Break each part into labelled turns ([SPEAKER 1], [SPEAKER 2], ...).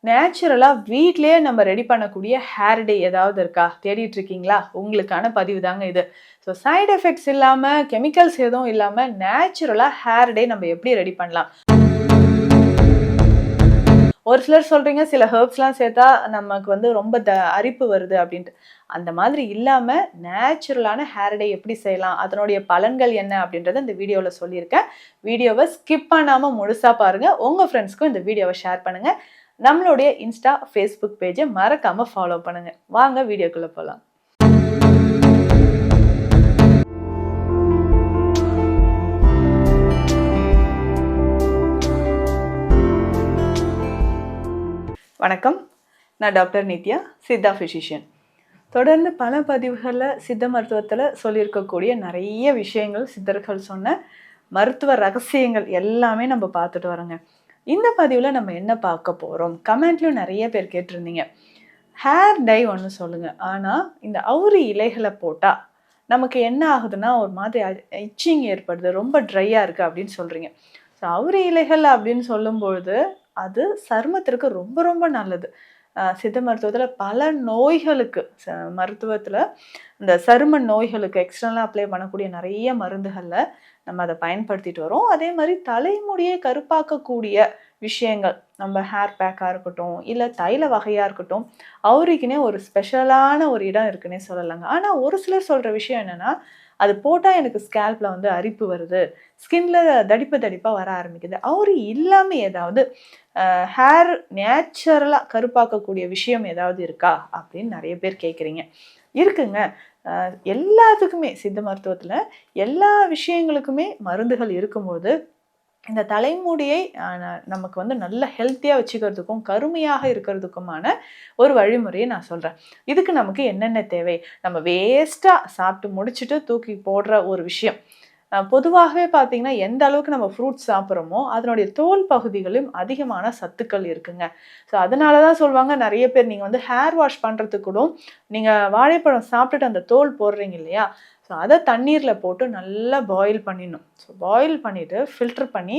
[SPEAKER 1] நேச்சுரலாக வீட்லேயே நம்ம ரெடி பண்ணக்கூடிய ஹேர் டே ஏதாவது இருக்கா தேடிட்டு இருக்கீங்களா? உங்களுக்கான பதிவு தாங்க இது. ஸோ சைடு எஃபெக்ட்ஸ் இல்லாமல் கெமிக்கல்ஸ் எதுவும் இல்லாமல் நேச்சுரலாக ஹேர் டே நம்ம எப்படி ரெடி பண்ணலாம்? ஒரு சிலர் சொல்றீங்க சில ஹெர்ப்ஸ்லாம் சேர்த்தா நமக்கு வந்து ரொம்ப அரிப்பு வருது அப்படின்ட்டு. அந்த மாதிரி இல்லாமல் நேச்சுரலான ஹேர் டே எப்படி செய்யலாம், அதனுடைய பலன்கள் என்ன அப்படின்றத இந்த வீடியோவில் சொல்லியிருக்கேன். வீடியோவை ஸ்கிப் பண்ணாமல் முழுசாக பாருங்கள். உங்கள் ஃப்ரெண்ட்ஸ்க்கும் இந்த வீடியோவை ஷேர் பண்ணுங்கள். நம்மளுடைய இன்ஸ்டா ஃபேஸ்புக் பேஜை மறக்காமல் ஃபாலோ பண்ணுங்கள். வாங்க வீடியோக்குள்ளே போகலாம். வணக்கம், நான் டாக்டர் நித்யா, சித்தா ஃபிசிஷியன். தொடர்ந்து பல பதிவுகளில் சித்த மருத்துவத்தில் சொல்லியிருக்கக்கூடிய நிறைய விஷயங்கள், சித்தர்கள் சொன்ன மருத்துவ ரகசியங்கள் எல்லாமே நம்ம பார்த்துட்டு வரோங்க. இந்த பதிவில் நம்ம என்ன பார்க்க போகிறோம்? கமெண்ட்லையும் நிறைய பேர் கேட்டிருந்தீங்க, ஹேர் டை ஒன்று சொல்லுங்கள், ஆனால் இந்த அவுரி இலைகளை போட்டால் நமக்கு என்ன ஆகுதுன்னா ஒரு மாதிரி இச்சிங் ஏற்படுது, ரொம்ப ட்ரையாக இருக்குது அப்படின்னு சொல்கிறீங்க. ஸோ அவுரி இலைகள் அப்படின்னு சொல்லும்பொழுது அது சருமத்திற்கு ரொம்ப ரொம்ப நல்லது. சித்த மருத்துவத்தில் பல நோய்களுக்கு மருத்துவத்தில் இந்த சரும நோய்களுக்கு எக்ஸ்டர்னலாக அப்ளை பண்ணக்கூடிய நிறைய மருந்துகளில் நம்ம அதை பயன்படுத்திட்டு வரோம். அதே மாதிரி தலைமுடியை கருப்பாக்கக்கூடிய விஷயங்கள், நம்ம ஹேர் பேக்காக இருக்கட்டும் இல்லை தைல வகையாக இருக்கட்டும், அவருக்குன்னே ஒரு ஸ்பெஷலான ஒரு இடம் இருக்குன்னே சொல்லலாங்க. ஆனால் ஒரு சிலர் சொல்கிற விஷயம் என்னென்னா, அது போட்டால் எனக்கு ஸ்கேல்பில் வந்து அரிப்பு வருது, ஸ்கின்ல தடிப்பாக வர ஆரம்பிக்குது. அவரு இல்லாமல் ஏதாவது ஹேர் நேச்சுரலாக கருப்பாக்கக்கூடிய விஷயம் ஏதாவது இருக்கா அப்படின்னு நிறைய பேர் கேட்குறீங்க. இருக்குங்க. எல்லாத்துக்குமே சித்த மருத்துவத்தில் எல்லா விஷயங்களுக்குமே மருந்துகள் இருக்கும்போது இந்த தலைமுடியை நமக்கு வந்து நல்ல ஹெல்த்தியாக வச்சுக்கிறதுக்கும் கருமையாக இருக்கிறதுக்குமான ஒரு வழிமுறையை நான் சொல்கிறேன். இதுக்கு நமக்கு என்னென்ன தேவை? நம்ம வேஸ்ட்டாக சாப்பிட்டு முடிச்சுட்டு தூக்கி போடுற ஒரு விஷயம். பொதுவாகவே பார்த்தீங்கன்னா எந்த அளவுக்கு நம்ம ஃப்ரூட்ஸ் சாப்பிட்றோமோ அதனுடைய தோல் பகுதிகளிலும் அதிகமான சத்துக்கள் இருக்குங்க. ஸோ அதனால தான் சொல்லுவாங்க நிறைய பேர், நீங்கள் வந்து ஹேர் வாஷ் பண்ணுறதுக்கு கூட நீங்கள் வாழைப்பழம் சாப்பிட்டுட்டு அந்த தோல் போடுறீங்க இல்லையா, ஸோ அதை தண்ணீரில் போட்டு நல்லா பாயில் பண்ணிடணும். ஸோ பாயில் பண்ணிவிட்டு ஃபில்டர் பண்ணி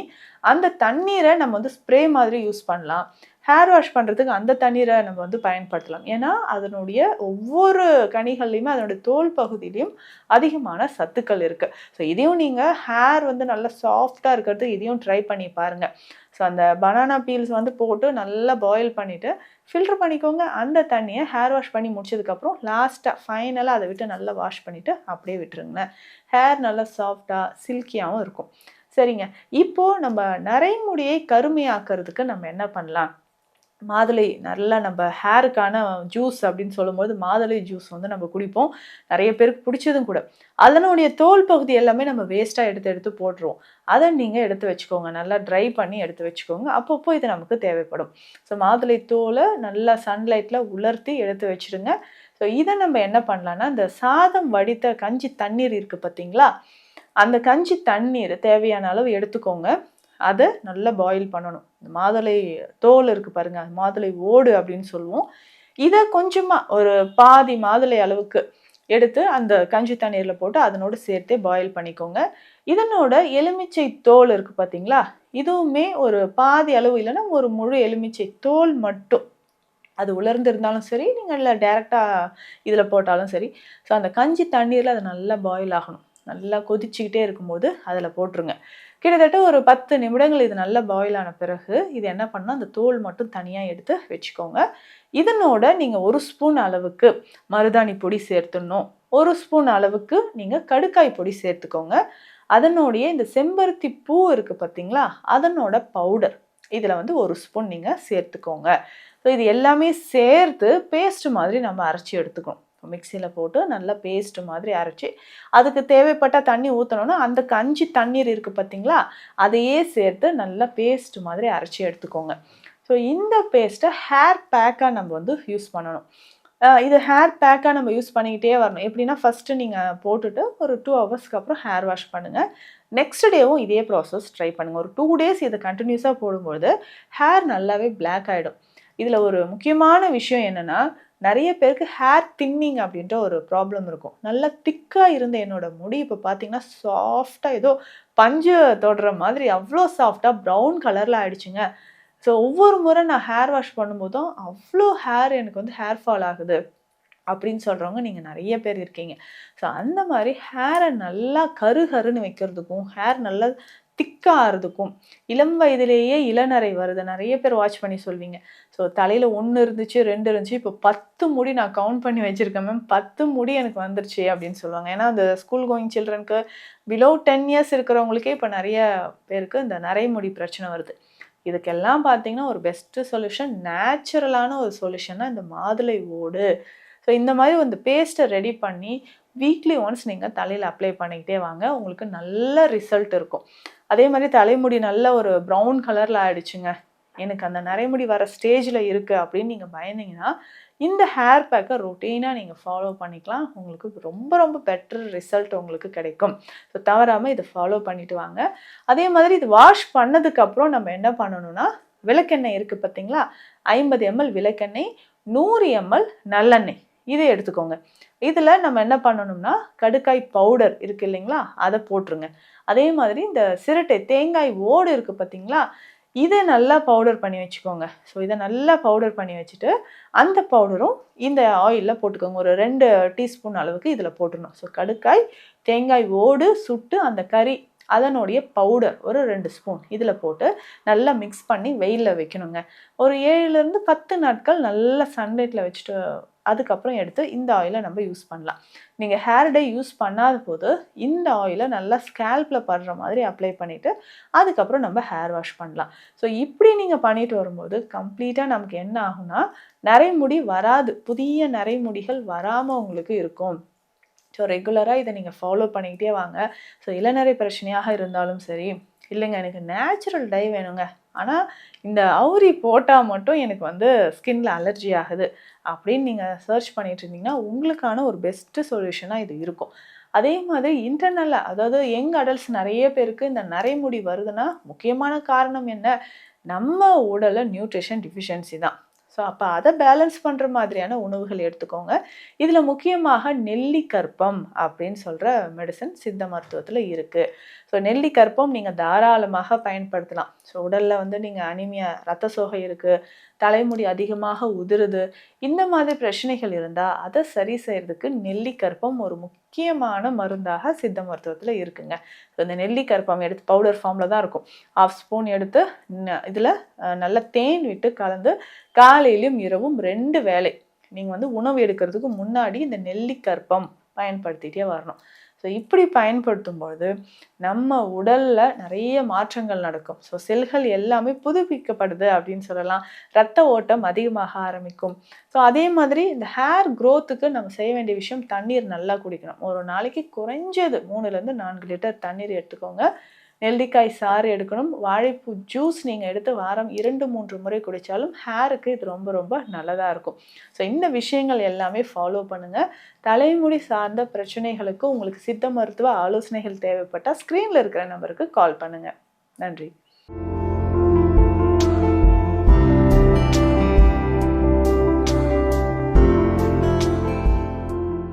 [SPEAKER 1] அந்த தண்ணீரை நம்ம வந்து ஸ்ப்ரே மாதிரி யூஸ் பண்ணலாம். ஹேர் வாஷ் பண்ணுறதுக்கு அந்த தண்ணீரை நம்ம வந்து பயன்படுத்தலாம். ஏன்னா அதனுடைய ஒவ்வொரு கனிகள்லையுமே அதனுடைய தோல் பகுதியிலையும் அதிகமான சத்துக்கள் இருக்குது. ஸோ இதையும் நீங்கள் ஹேர் வந்து நல்லா சாஃப்டாக இருக்கிறது இதையும் ட்ரை பண்ணி பாருங்கள். ஸோ அந்த பனானா பீல்ஸ் வந்து போட்டு நல்லா பாயில் பண்ணிவிட்டு ஃபில்டர் பண்ணிக்கோங்க. அந்த தண்ணியை ஹேர் வாஷ் பண்ணி முடிச்சதுக்கப்புறம் லாஸ்ட்டாக ஃபைனலாக அதை விட்டு நல்லா வாஷ் பண்ணிவிட்டு அப்படியே விட்டுருங்களேன். ஹேர் நல்லா சாஃப்டாக சில்கியாகவும் இருக்கும். சரிங்க, இப்போது நம்ம நரைமுடியை கருமையாக்கிறதுக்கு நம்ம என்ன பண்ணலாம்? மாதுளை நல்லா நம்ம ஹேருக்கான ஜூஸ் அப்படின்னு சொல்லும்போது மாதுளை ஜூஸ் வந்து நம்ம குடிப்போம். நிறைய பேருக்கு பிடிச்சதும் கூட. அதனுடைய தோல் பகுதி எல்லாமே நம்ம வேஸ்ட்டாக எடுத்து போட்டுருவோம். அதை நீங்கள் எடுத்து வச்சுக்கோங்க, நல்லா ட்ரை பண்ணி எடுத்து வச்சுக்கோங்க. அப்பப்போ இது நமக்கு தேவைப்படும். ஸோ மாதுளை தோலை நல்லா சன்லைட்டில் உலர்த்தி எடுத்து வச்சுடுங்க. ஸோ இதை நம்ம என்ன பண்ணலான்னா, இந்த சாதம் வடித்த கஞ்சி தண்ணீர் இருக்குது பார்த்தீங்களா, அந்த கஞ்சி தண்ணீர் தேவையான அளவு எடுத்துக்கோங்க. அதை நல்லா பாயில் பண்ணணும். இந்த மாதுளை தோல் இருக்குது பாருங்கள், மாதுளை ஓடு அப்படின்னு சொல்லுவோம். இதை கொஞ்சமாக ஒரு பாதி மாதுளை அளவுக்கு எடுத்து அந்த கஞ்சி தண்ணீரில் போட்டு அதனோடு சேர்த்தே பாயில் பண்ணிக்கோங்க. இதனோட எலுமிச்சை தோல் இருக்குது பார்த்தீங்களா, இதுவுமே ஒரு பாதி அளவு இல்லைன்னா ஒரு முழு எலுமிச்சை தோல் மட்டும், அது உலர்ந்து இருந்தாலும் சரி, நீங்கள் டைரெக்டாக இதில் போட்டாலும் சரி. ஸோ அந்த கஞ்சி தண்ணீரில் அது நல்லா பாயில் ஆகணும். நல்லா கொதிச்சுக்கிட்டே இருக்கும்போது அதில் போட்டுருங்க. கிட்டத்தட்ட ஒரு 10 நிமிடங்கள் இது நல்லா பாயில் ஆன பிறகு இது என்ன பண்ணால் அந்த தோல் மட்டும் தனியாக எடுத்து வச்சுக்கோங்க. இதனோட நீங்கள் 1 ஸ்பூன் அளவுக்கு மருதாணி பொடி சேர்த்துடணும். 1 ஸ்பூன் அளவுக்கு நீங்கள் கடுக்காய் பொடி சேர்த்துக்கோங்க. அதனுடைய இந்த செம்பருத்தி பூ இருக்குது பார்த்தீங்களா, அதனோட பவுடர் இதில் வந்து 1 ஸ்பூன் நீங்கள் சேர்த்துக்கோங்க. ஸோ இது எல்லாமே சேர்த்து பேஸ்ட் மாதிரி நம்ம அரைச்சி எடுத்துக்கணும். மிக்சியில் போட்டு நல்லா பேஸ்ட் மாதிரி அரைச்சி அதுக்கு தேவைப்பட்ட தண்ணி ஊற்றணுன்னா அந்த கஞ்சி தண்ணீர் இருக்குது பார்த்தீங்களா, அதையே சேர்த்து நல்லா பேஸ்ட் மாதிரி அரைச்சி எடுத்துக்கோங்க. ஸோ இந்த பேஸ்ட்டை ஹேர் பேக்காக நம்ம வந்து யூஸ் பண்ணணும். இது ஹேர் பேக்காக நம்ம யூஸ் பண்ணிக்கிட்டே வரணும். எப்படின்னா ஃபஸ்ட்டு நீங்கள் போட்டுட்டு ஒரு 2 ஹவர்ஸ்க்கு அப்புறம் ஹேர் வாஷ் பண்ணுங்கள். நெக்ஸ்ட் டேவும் இதே ப்ராசஸ் ட்ரை பண்ணுங்கள். ஒரு 2 டேஸ் இதை கண்டினியூஸாக போடும்போது ஹேர் நல்லாவே பிளாக் ஆகிடும். இதில் ஒரு முக்கியமான விஷயம் என்னென்னா, நிறைய பேருக்கு ஹேர் தின்னிங் அப்படின்ற ஒரு ப்ராப்ளம் இருக்கும். நல்லா திக்காக இருந்த என்னோட முடி இப்போ பார்த்தீங்கன்னா சாஃப்டாக ஏதோ பஞ்சு தொடுற மாதிரி அவ்வளோ சாஃப்டாக ப்ரௌன் கலரில் ஆயிடுச்சுங்க. ஸோ ஒவ்வொரு முறை நான் ஹேர் வாஷ் பண்ணும்போதும் அவ்வளோ ஹேர் எனக்கு வந்து ஹேர் ஃபால் ஆகுது அப்படின்னு சொல்கிறவங்க நீங்கள் நிறைய பேர் இருக்கீங்க. ஸோ அந்த மாதிரி ஹேரை நல்லா கருன்னு வைக்கிறதுக்கும் ஹேர் நல்லா திக்காகிறதுக்கும் இளம் வயதிலேயே இளநரை வருது. நிறைய பேர் வாட்ச் பண்ணி சொல்வீங்க. ஸோ தலையில் 1 இருந்துச்சு 2 இருந்துச்சு, இப்போ 10 முடி நான் கவுண்ட் பண்ணி வச்சுருக்கேன் மேம், 10 முடி எனக்கு வந்துருச்சு அப்படின்னு சொல்லுவாங்க. ஏன்னா அந்த ஸ்கூல் கோயிங் சில்ட்ரனுக்கு பிலோ 10 இயர்ஸ் இருக்கிறவங்களுக்கே இப்போ நிறைய பேருக்கு இந்த நரைமுடி பிரச்சனை வருது. இதுக்கெல்லாம் பார்த்தீங்கன்னா ஒரு பெஸ்ட்டு சொல்யூஷன், நேச்சுரலான ஒரு சொல்யூஷன்னா இந்த மாதுளை ஓடு. ஸோ இந்த மாதிரி வந்து பேஸ்ட்டை ரெடி பண்ணி வீக்லி ஒன்ஸ் நீங்கள் தலையில் அப்ளை பண்ணிக்கிட்டே வாங்க. உங்களுக்கு நல்ல ரிசல்ட் இருக்கும். அதே மாதிரி தலைமுடி நல்ல ஒரு ப்ரௌன் கலரில் ஆகிடுச்சுங்க, எனக்கு அந்த நரைமுடி வர ஸ்டேஜில் இருக்குது அப்படின்னு நீங்கள் பயந்தீங்கன்னா இந்த ஹேர் பேக்கை ரொட்டீனாக நீங்கள் ஃபாலோ பண்ணிக்கலாம். உங்களுக்கு ரொம்ப ரொம்ப பெட்டர் ரிசல்ட் உங்களுக்கு கிடைக்கும். ஸோ தவறாமல் இதை ஃபாலோ பண்ணிட்டு வாங்க. அதே மாதிரி இது வாஷ் பண்ணதுக்கப்புறம் நம்ம என்ன பண்ணணும்னா, விளக்கெண்ணெய் இருக்குது பார்த்தீங்களா, 50 ml விளக்கெண்ணெய், 100 ml நல்லெண்ணெய், இதை எடுத்துக்கோங்க. இதில் நம்ம என்ன பண்ணணும்னா கடுக்காய் பவுடர் இருக்குது இல்லைங்களா, அதை போட்டுருங்க. அதே மாதிரி இந்த சிரட்டை தேங்காய் ஓடு இருக்குது பார்த்தீங்களா, இதை நல்லா பவுடர் பண்ணி வச்சுக்கோங்க. ஸோ இதை நல்லா பவுடர் பண்ணி வச்சுட்டு அந்த பவுடரும் இந்த ஆயிலில் போட்டுக்கோங்க. ஒரு 2 டீஸ்பூன் அளவுக்கு இதில் போட்டுடணும். ஸோ கடுக்காய், தேங்காய் ஓடு சுட்டு அந்த கறி அதனுடைய பவுடர் ஒரு 2 ஸ்பூன் இதில் போட்டு நல்லா மிக்ஸ் பண்ணி வெயிலில் வைக்கணுங்க. ஒரு 7லேருந்து 10 நாட்கள் நல்லா சன்லைட்டில் வச்சுட்டு அதுக்கப்புறம் எடுத்து இந்த ஆயிலை நம்ம யூஸ் பண்ணலாம். நீங்கள் ஹேர் டை யூஸ் பண்ணாத போது இந்த ஆயிலை நல்லா ஸ்கேல்பில் படுற மாதிரி அப்ளை பண்ணிவிட்டு அதுக்கப்புறம் நம்ம ஹேர் வாஷ் பண்ணலாம். ஸோ இப்படி நீங்கள் பண்ணிட்டு வரும்போது கம்ப்ளீட்டாக நமக்கு என்ன ஆகும்னா, நரைமுடி வராது, புதிய நரைமுடிகள் வராமல் உங்களுக்கு இருக்கும். ஸோ ரெகுலராக இதை நீங்கள் ஃபாலோ பண்ணிக்கிட்டே வாங்க. ஸோ இளநரை பிரச்சனையாக இருந்தாலும் சரி, இல்லைங்க எனக்கு நேச்சுரல் டை வேணுங்க, ஆனால் இந்த அவுரி போட்டால் மட்டும் எனக்கு வந்து ஸ்கின்ல அலர்ஜி ஆகுது அப்படின்னு நீங்கள் சர்ச் பண்ணிட்டு இருந்தீங்கன்னா உங்களுக்கான ஒரு பெஸ்ட்டு சொல்யூஷனாக இது இருக்கும். அதே மாதிரி இன்டர்னலாக, அதாவது யங் அடல்ட்ஸ் நிறைய பேருக்கு இந்த நரைமுடி வருதுன்னா முக்கியமான காரணம் என்ன, நம்ம உடலில் நியூட்ரிஷன் டிஃபிஷியன்சி தான். ஸோ அப்போ அதை பேலன்ஸ் பண்ணுற மாதிரியான உணவுகள் எடுத்துக்கோங்க. இதில் முக்கியமாக நெல்லிக்கற்பம் அப்படின்னு சொல்கிற மெடிசன் சித்த மருத்துவத்தில் இருக்குது. ஸோ நெல்லிக்கற்பம் நீங்கள் தாராளமாக பயன்படுத்தலாம். ஸோ உடலில் வந்து நீங்கள் அனிமியா, ரத்த சோகை இருக்குது, தலைமுடி அதிகமாக உதிருது, இந்த மாதிரி பிரச்சனைகள் இருந்தால் அதை சரி செய்கிறதுக்கு நெல்லிக்கற்பம் ஒரு முக்கியமான மருந்தாக சித்த மருத்துவத்தில் இருக்குங்க. ஸோ இந்த நெல்லிக்கற்பம் எடுத்து பவுடர் ஃபார்மில் தான் இருக்கும். 1/2 ஸ்பூன் எடுத்து இதில் நல்ல தேன் விட்டு கலந்து காலையிலும் இரவும் 2 வேளை நீங்கள் வந்து உணவு எடுக்கிறதுக்கு முன்னாடி இந்த நெல்லிக்கற்பம் பயன்படுத்திகிட்டே வரணும். ஸோ இப்படி பயன்படுத்தும்பொழுது நம்ம உடலில் நிறைய மாற்றங்கள் நடக்கும். ஸோ செல்கள் எல்லாமே புதுப்பிக்கப்படுது அப்படின்னு சொல்லலாம். ரத்த ஓட்டம் அதிகமாக ஆரம்பிக்கும். ஸோ அதே மாதிரி இந்த ஹேர் க்ரோத்துக்கு நம்ம செய்ய வேண்டிய விஷயம், தண்ணீர் நல்லா குடிக்கணும். ஒரு நாளைக்கு குறைஞ்சது 3லேருந்து 4 லிட்டர் தண்ணீர் எடுத்துக்கோங்க. நெல்லிக்காய் சாறு எடுக்கணும். வாழைப்பூ ஜூஸ் நீங்கள் எடுத்து வாரம் 2-3 முறை குடித்தாலும் ஹேருக்கு இது ரொம்ப ரொம்ப நல்லதாக இருக்கும். ஸோ இந்த விஷயங்கள் எல்லாமே ஃபாலோ பண்ணுங்கள். தலைமுடி சார்ந்த பிரச்சனைகளுக்கு உங்களுக்கு சித்த மருத்துவ ஆலோசனைகள் தேவைப்பட்டால் ஸ்க்ரீனில் இருக்கிற நம்பருக்கு கால் பண்ணுங்கள். நன்றி.